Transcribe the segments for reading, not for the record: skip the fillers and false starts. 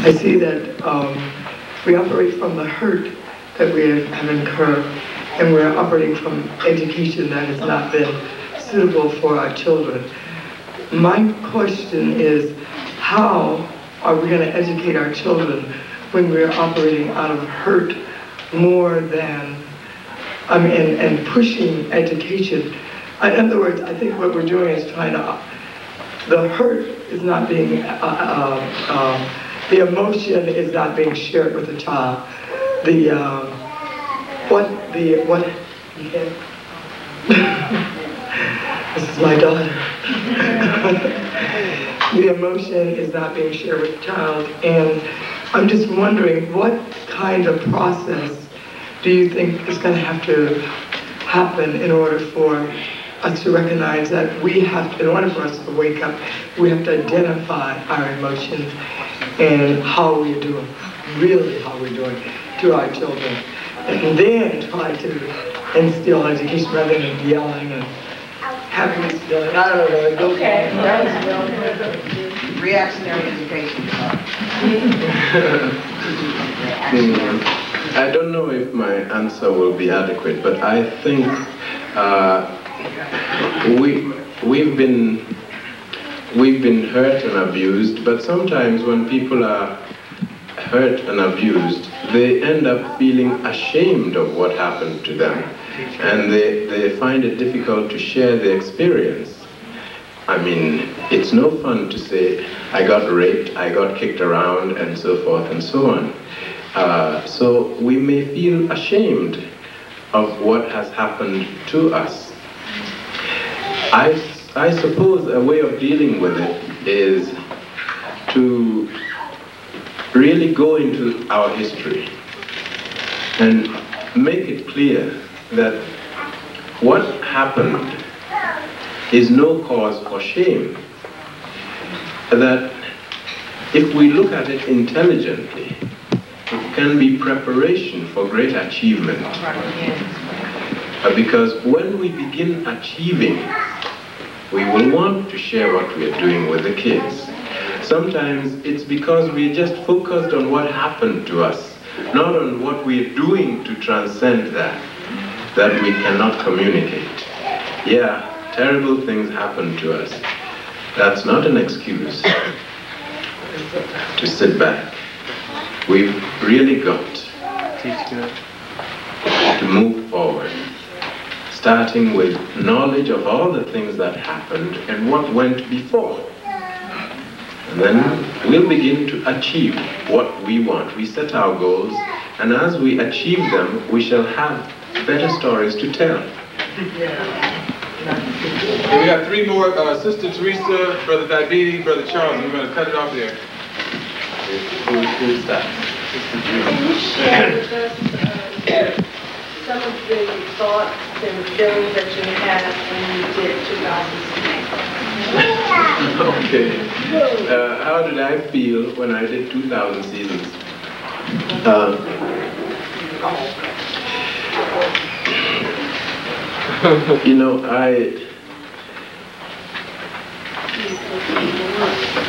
I see that we operate from the hurt that we have incurred, and we're operating from education that has not been suitable for our children. My question is, how are we going to educate our children when we're operating out of hurt more than, and pushing education? In other words, I think what we're doing is trying to, the hurt is not being, the emotion is not being shared with the child. This is my daughter. The emotion is not being shared with the child, and I'm just wondering what kind of process do you think is going to have to happen in order for us to recognize that we have to, in order for us to wake up, we have to identify our emotions and how we're doing, really how we're doing to our children, and then try to instill education rather than yelling and having this feeling. I don't know. Okay. Reactionary education. I don't know if my answer will be adequate, but I think we've been hurt and abused, but sometimes when people are hurt and abused, they end up feeling ashamed of what happened to them, and they find it difficult to share the experience. I mean, it's no fun to say, I got raped, I got kicked around, and so forth and so on. So we may feel ashamed of what has happened to us. I suppose a way of dealing with it is to really go into our history and make it clear that what happened is no cause for shame. That if we look at it intelligently, it can be preparation for great achievement. Because when we begin achieving, we will want to share what we are doing with the kids. Sometimes it's because we're just focused on what happened to us, not on what we're doing to transcend that we cannot communicate. Yeah, terrible things happen to us. That's not an excuse to sit back. We've really got to move forward, starting with knowledge of all the things that happened and what went before. And then we'll begin to achieve what we want. We set our goals, and as we achieve them, we shall have better stories to tell. Okay, we got three more. Sister Teresa, Brother Diabetes, Brother Charles, and we're going to cut it off there. Who's that? Can you share with us some of the thoughts and feelings that you had when you did 2006? Okay. How did I feel when I did 2,000 seasons? You know,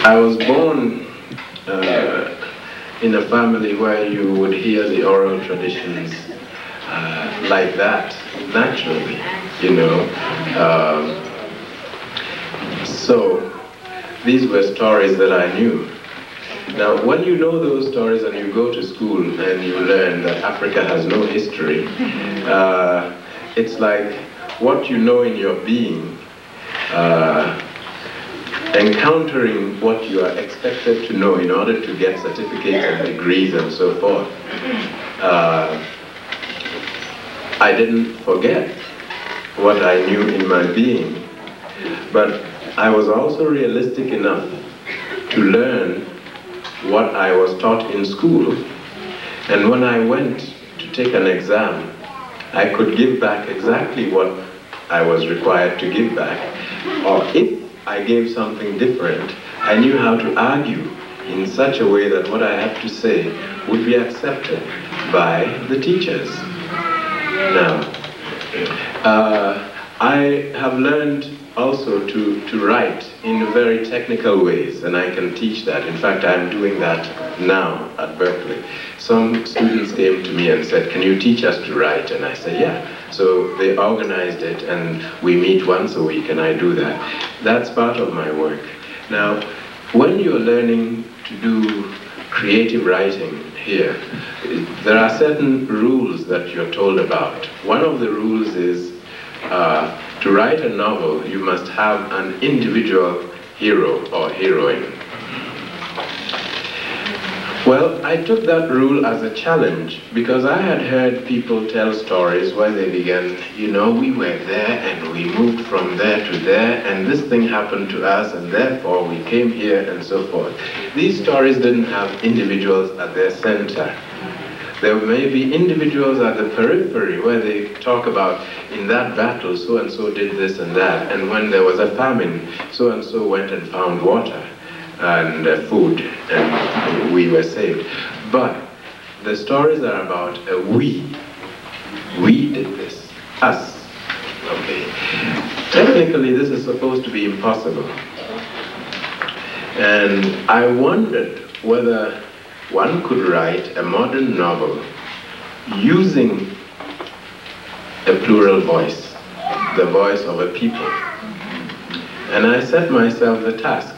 I was born in a family where you would hear the oral traditions like that, naturally, you know. So these were stories that I knew. Now, when you know those stories and you go to school and you learn that Africa has no history, it's like what you know in your being, encountering what you are expected to know in order to get certificates and degrees and so forth. I didn't forget what I knew in my being, but I was also realistic enough to learn what I was taught in school, and when I went to take an exam, I could give back exactly what I was required to give back, or if I gave something different, I knew how to argue in such a way that what I had to say would be accepted by the teachers. Now, I have learned also to write in very technical ways, and I can teach that. In fact, I'm doing that now at Berkeley. Some students came to me and said, "Can you teach us to write?" And I said, "Yeah." So they organized it, and we meet once a week, and I do that. That's part of my work. Now, when you're learning to do creative writing here, there are certain rules that you're told about. One of the rules is to write a novel, you must have an individual hero or heroine. Well, I took that rule as a challenge because I had heard people tell stories where they began, you know, we were there and we moved from there to there and this thing happened to us and therefore we came here and so forth. These stories didn't have individuals at their center. There may be individuals at the periphery where they talk about, in that battle so and so did this and that, and when there was a famine, so and so went and found water and food, and we were saved. But the stories are about a we. We did this. Us. Okay. Technically, this is supposed to be impossible. And I wondered whether one could write a modern novel using a plural voice, the voice of a people. And I set myself the task,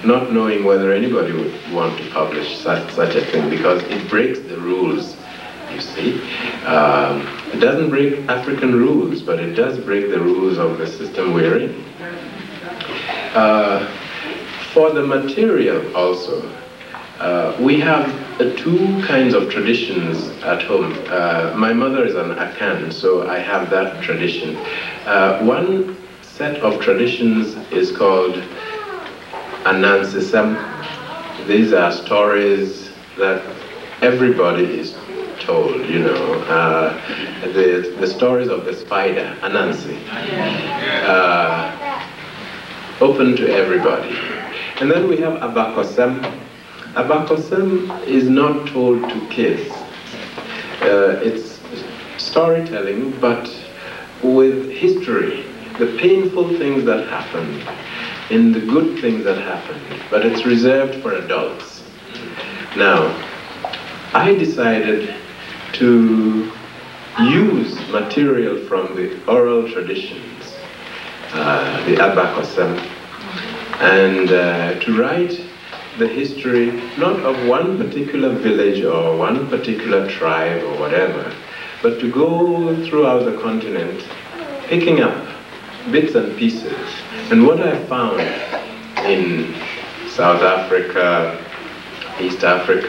not knowing whether anybody would want to publish such a thing, because it breaks the rules, you see. It doesn't break African rules, but it does break the rules of the system we're in. For the material also, we have two kinds of traditions at home. My mother is an Akan, so I have that tradition. One set of traditions is called Anansism. These are stories that everybody is told, you know. The stories of the spider, Anansi. Open to everybody. And then we have Abakosem. Abakosem is not told to kids. It's storytelling, but with history, the painful things that happened, in the good things that happened, but it's reserved for adults. Now, I decided to use material from the oral traditions, the Abakosem, and to write the history, not of one particular village or one particular tribe or whatever, but to go throughout the continent, picking up bits and pieces. And what I found in South Africa, East Africa,